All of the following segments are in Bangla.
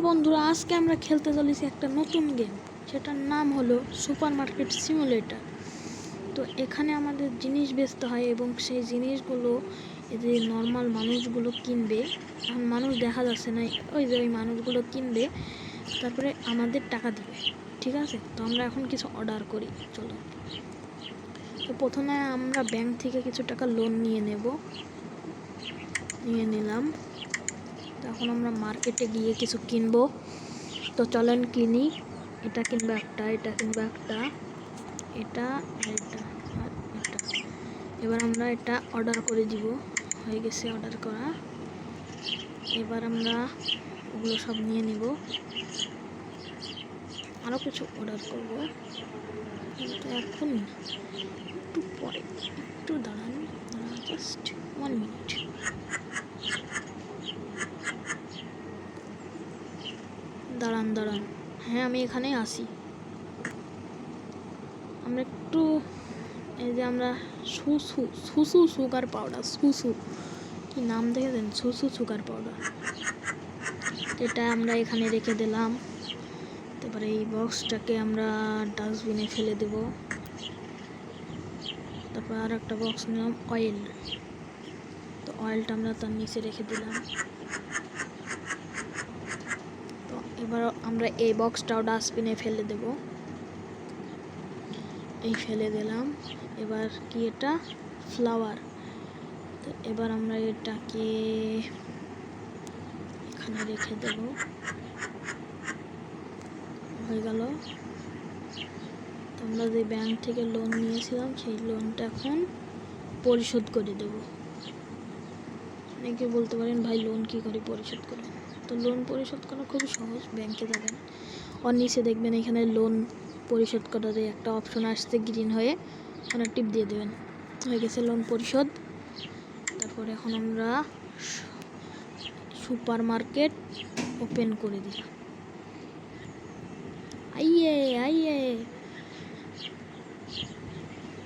বন্ধুরা, আজকে আমরা খেলতে চলেছি একটা নতুন গেম, সেটার নাম হলো সুপার মার্কেট সিমুলেটর। তো এখানে আমাদের জিনিস বেচতে হয় এবং সেই জিনিসগুলো যে নর্মাল মানুষগুলো কিনবে। এখন মানুষ দেখা যাচ্ছে না, ওই যে ওই মানুষগুলো কিনবে, তারপরে আমাদের টাকা দিবে। ঠিক আছে, তো আমরা এখন কিছু অর্ডার করি। চলো, তো প্রথমে আমরা ব্যাংক থেকে কিছু টাকা লোন নিয়ে নিলাম। এখন আমরা মার্কেটে গিয়ে কিছু কিনবো। তো চলেন কিনি। এটা কিনবো একটা, এটা কিনবো একটা, এটা আর এটা আর এটা। এবার আমরা এটা অর্ডার করে দিব। হয়ে গেছে অর্ডার করা। এবার আমরা ওগুলো সব নিয়ে নিব। আরও কিছু অর্ডার করব, কিন্তু এখন একটু পরে, একটু দাঁড়ান, জাস্ট 1 মিনিট। দাঁড়ান, হ্যাঁ আমি এখানেই আসি। আমরা একটু এই যে আমরা সুসু সুগার পাউডার, সুসু কি নাম দেখেছেন, সুসু সুগার পাউডার, এটা আমরা এখানে রেখে দিলাম। তারপরে এই বক্সটাকে আমরা ডাস্টবিনে ফেলে দেব। তারপর আর একটা বক্স নিলাম অয়েল, তো অয়েলটা আমরা তার নিচে রেখে দিলাম। তো এবার আমরা এই বক্সটাও ডাস্টবিনে ফেলে দেব। এই ফেলে দিলাম। এবার কি এটা ফ্লাওয়ার, তো এবার আমরা এটাকে এখানে রেখে দেব। হয়ে গেল। তো আমরা যে ব্যাংক থেকে লোন নিয়েছিলাম সেই লোনটা এখন পরিশোধ করে দেব। অনেকে বলতে পারেন ভাই লোন কি করে পরিশোধ করবেন? তো লোন পরিশোধ করা খুবই সহজ। ব্যাংকে যাবেন, ওর নিচে দেখবেন এখানে লোন পরিশোধ করার একটা অপশন আসছে গ্রিন হয়ে, ওখানে টিপ দিয়ে দেবেন। হয়ে গেছে লোন পরিশোধ। তারপরে এখন আমরা সুপার মার্কেট ওপেন করে দিই। আইয়ে।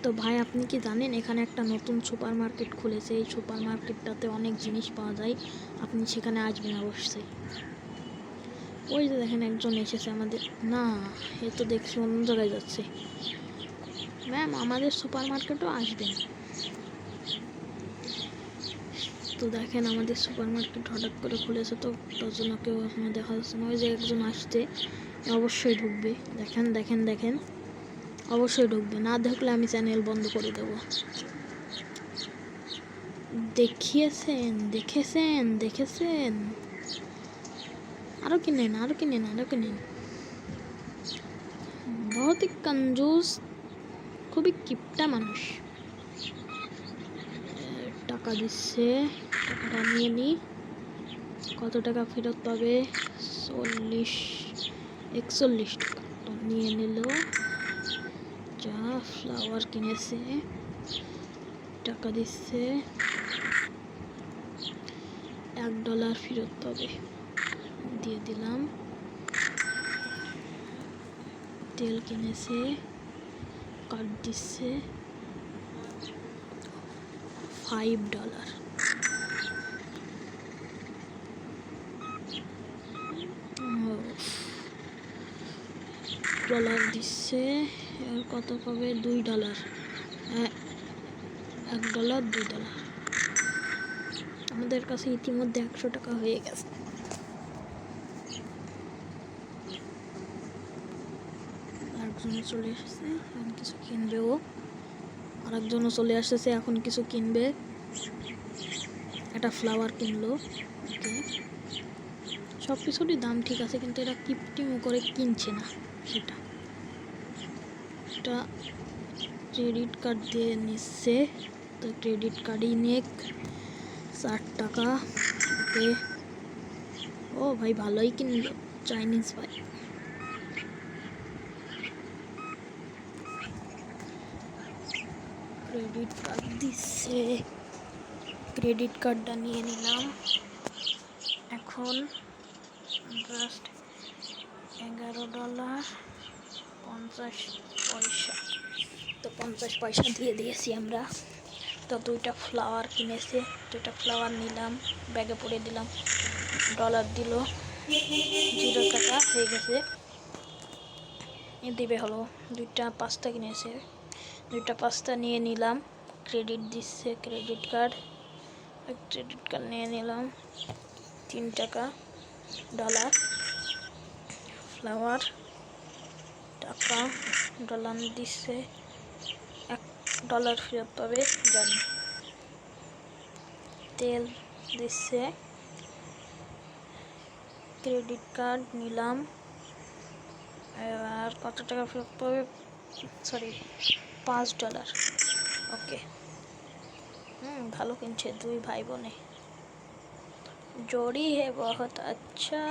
তো ভাই আপনি কি জানেন এখানে একটা নতুন সুপার মার্কেট খুলেছে? এই সুপার মার্কেটটাতে অনেক জিনিস পাওয়া যায়, আপনি সেখানে আসবেন অবশ্যই। ওই যে দেখেন একজন এসেছে আমাদের, না এ তো দেখছি অন্য জায়গায় যাচ্ছে। ম্যাম আমাদের সুপার মার্কেটও আসবেন। তো দেখেন আমাদের সুপার মার্কেট হঠাৎ করে খুলেছে, তো তার জন্য কেউ এখনো দেখা যাচ্ছে না। ওই যে একজন আসছে, অবশ্যই ঢুকবে। দেখেন অবশ্যই ঢুকবে, না ঢুকলে আমি চ্যানেল বন্ধ করে দেব। দেখেছেন আরো কিনেন। বহুত কঞ্জুস, খুবই কিপটা মানুষ। টাকা দিচ্ছে, টাকাটা নিয়ে নি। কত টাকা ফেরত পাবে? 41 টাকা। তো নিয়ে নিল। যা ফ্লাওয়ার কিনেছে, টাকা দিচ্ছে, $1 ফেরত পাবে, দিয়ে দিলাম। তেল কিনেছে, কার্ড দিচ্ছে $5। $1 দিচ্ছে, আর কত পাবে? $2। $1 $2। আমাদের কাছে ইতিমধ্যে 100 টাকা হয়ে গেছে। আরেকজনও চলে এসেছে, এখন কিছু কিনবে। আরেকজনও চলে আসতেছে, এখন কিছু কিনবে। একটা ফ্লাওয়ার কিনলো। ওকে, সব কিছুরই দাম ঠিক আছে, কিন্তু এরা কিপটিমো করে কিনছে না। সেটা ক্রেডিট কার্ড দিয়ে নিচ্ছে, তো ক্রেডিট কার্ডই নেক। 60 টাকা। ওকে, ও ভাই ভালোই কিনলো, চাইনিজ ভাই। ক্রেডিট কার্ড দিচ্ছে, ক্রেডিট কার্ডটা নিয়ে নিলাম। এখন জাস্ট $11.50। তো 50 পয়সা দিয়ে দিয়েছি আমরা। তো 2টা ফ্লাওয়ার কিনেছে, 2টা ফ্লাওয়ার নিলাম, ব্যাগে পরে দিলাম। $1 দিল। টাকা হয়ে গেছে। দিবে হলো 2টা পাস্তা কিনেছে, 2টা পাস্তা নিয়ে নিলাম। ক্রেডিট দিচ্ছে, ক্রেডিট কার্ড নিয়ে নিলাম। 3 টাকা, ডলার, ফ্লাওয়ার, টাকা, ডলার দিচ্ছে, $1 ফেরত পাবে জানি। তেল দিচ্ছে, ক্রেডিট কার্ড নিলাম। এবার কত টাকা ফেরত পাবে? সরি, $5। ओके। ভালো কিনছে, 2 भाई বোনে, जोड़ी है बहुत अच्छा।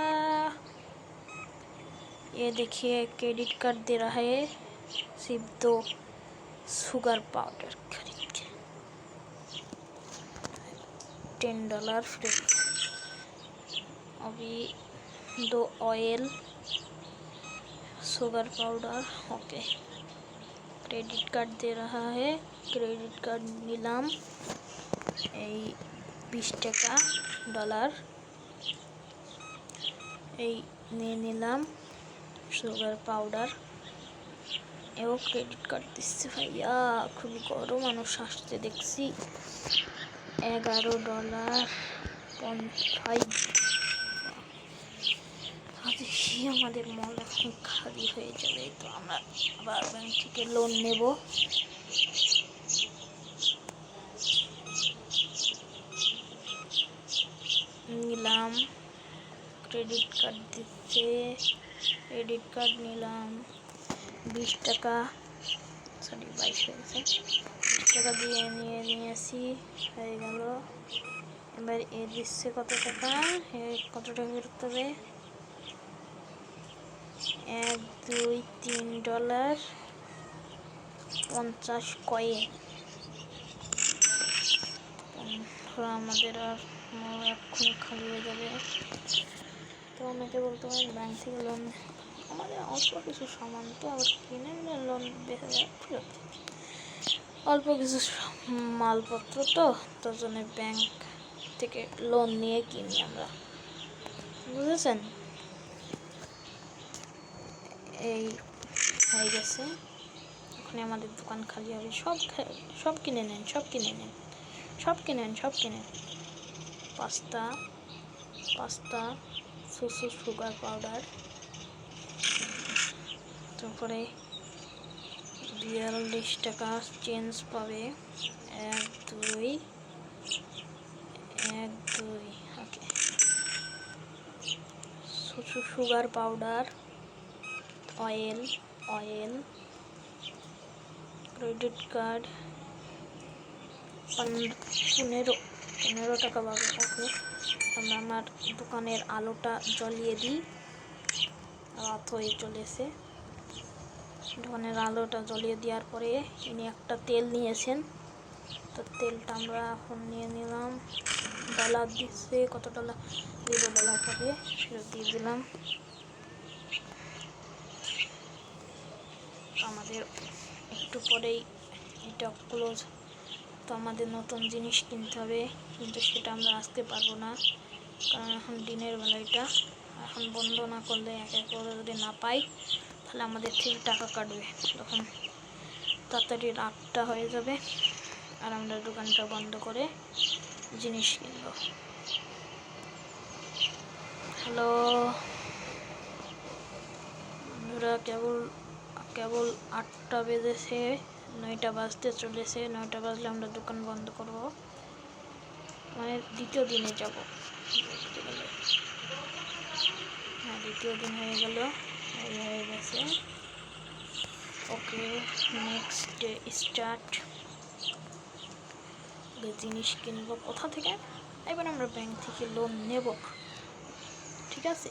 ये देखिए क्रेडिट कार्ड दे रहा है, सिर्फ 2 शुगर पाउडर खरीद के $10 फ्री। अभी 2 oil, sugar powder. Okay, credit card दे रहा है, क्रेडिट कार्ड নিলাম। এই 20 টাকা, ডলার এই নিয়ে নিলাম। সুগার পাউডার এও ক্রেডিট কার্ড দিচ্ছে। ভাইয়া খুবই গরম মানুষ আসতে দেখছি। $11.5। দেখি আমাদের মল এখন খালি হয়ে যাবে, তো আমরা আবার ব্যাংক থেকে লোন নেব। নিলাম, ক্রেডিট কার্ড দিচ্ছে, ক্রেডিট কার্ড নিলাম। 20 টাকা, সরি 22 হয়েছে, 20 টাকা দিয়ে নিয়েছি, হয়ে গেল। এবার দিচ্ছে কত টাকা, কত টাকা ফেরত হবে? $1, $2, $3, 50 আমাদের আর এক্ষুনি খালি হয়ে যাবে। তো অনেকে বলতে পারেন ব্যাংক থেকে লোন, আমাদের অল্প কিছু সামান তো আবার কিনে নিলে লোন ফেরত, অল্প কিছু মালপত্র তো, তার জন্য ব্যাংক থেকে লোন নিয়ে কিনি আমরা, বুঝেছেন? এই হয়ে গেছে, ওখানে আমাদের দোকান খালি হবে। সব কিনে নেন, সব কিনে নেন, সব কিনেন, সব কিনেন। পাস্তা, সুগার পাউডার, তারপরে 42 টাকা চেঞ্জ পাবে। 1 2 okay. Sugar powder, oil, credit card 15 টাকা পাবে। ওকে, আমরা আমার দোকানের আলোটা জ্বলিয়ে দিই, রাত হয়ে চলেছে। দোকানের আলোটা জ্বলিয়ে দেওয়ার পরে ইনি একটা তেল নিয়েছেন, তো তেলটা আমরা এখন নিয়ে নিলাম। ডলার দিচ্ছে, কত ডলার? $0 পাবে, ফেরত দিয়ে দিলাম। আমাদের একটু পরেই এটা ক্লোজ, তো আমাদের নতুন জিনিস কিনতে হবে, কিন্তু সেটা আমরা আসতে পারবো না, কারণ এখন দিনের বেলা। এটা এখন বন্ধ না করলে, এক এক করে যদি না পাই তাহলে আমাদের থেকে টাকা কাটবে, তখন তাড়াতাড়ি রাতটা হয়ে যাবে আর আমরা দোকানটা বন্ধ করে জিনিস কিনব। হ্যালো বন্ধুরা, কেবল 8টা বেজেছে, 9টা বাজতে চলেছে। 9টা বাজলে আমরা দোকান বন্ধ করব, মানে দ্বিতীয় দিনে যাব। হ্যাঁ, দ্বিতীয় দিন হয়ে গেল, হয়ে গেছে। ওকে, নেক্সট ডে স্টার্ট। জিনিস কিনবো কোথা থেকে? এবার আমরা ব্যাংক থেকে লোন নেব, ঠিক আছে?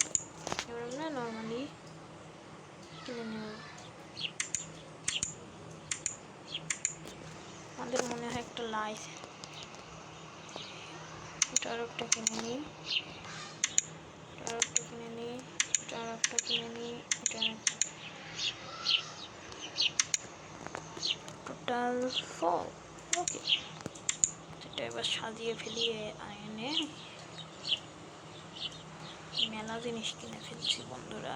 এবার আমরা নর্মালি কিনে নেব। আমাদের মনে হয় একটা লাইফ, এটার একটা কিনে নিই, টোটাল 4। ওকে, সেটা এবার সাজিয়ে ফেলিয়ে এনে মেলা জিনিস কিনে ফেলছি বন্ধুরা।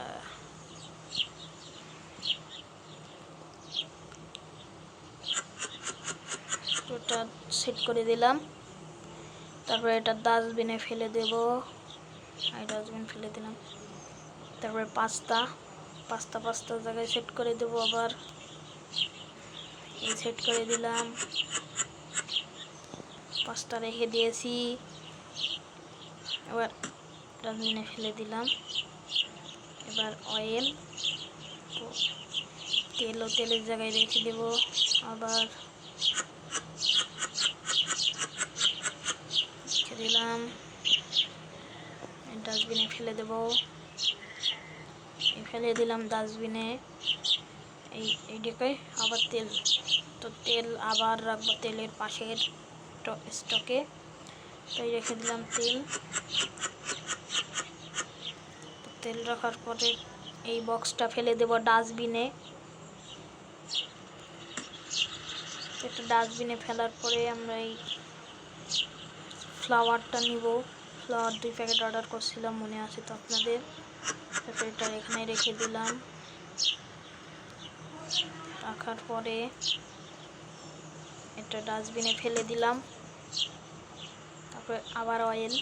ওটা সেট করে দিলাম। তারপরে এটা ডাস্টবিনে ফেলে দেব। ডাস্টবিন ফেলে দিলাম। তারপরে পাস্তা জায়গায় সেট করে দেব। আবার এই সেট করে দিলাম। পাস্তা রেখে দিয়েছি। এবার ডাস্টবিনে ফেলে দিলাম। এবার অয়েল, তেলের জায়গায় রেখে দেব। আবার রেখে দিলাম। ডাস্টবিনে ফেলে দেব। ফেলে দিলাম ডাস্টবিনে। এইদিকে আবার তেল, তো তেল আবার রাখবো তেলের পাশের স্টকে। তাই রেখে দিলাম তেল। তেল রাখার পরে এই বক্সটা ফেলে দেব ডাস্টবিনে। এটা ডাস্টবিনে ফেলার পরে আমরা এই ফ্লাওয়ারটা নিব। ফ্লাওয়ার 2 প্যাকেট অর্ডার করছিলাম, মনে আছে তো আপনাদের। তারপরে এটা এখানে রেখে দিলাম। রাখার পরে এটা ডাস্টবিনে ফেলে দিলাম। তারপরে আবার অয়েল,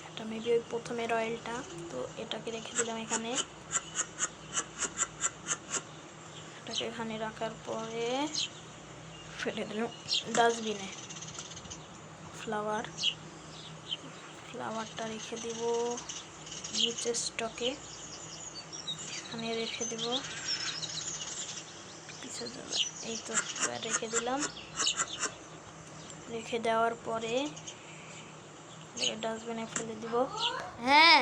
এটা মেবি ওই প্রথমের অয়েলটা, তো এটাকে রেখে দিলাম এখানে। এটাকে এখানে রাখার পরে ফেলে দিলাম ডাস্টবিনে। ফ্লাওয়ারটা রেখে দিব নিচের স্টকে, এখানে রেখে দেব। এই তো রেখে দিলাম। রেখে দেওয়ার পরে ডাস্টবিনে ফেলে দিব। হ্যাঁ।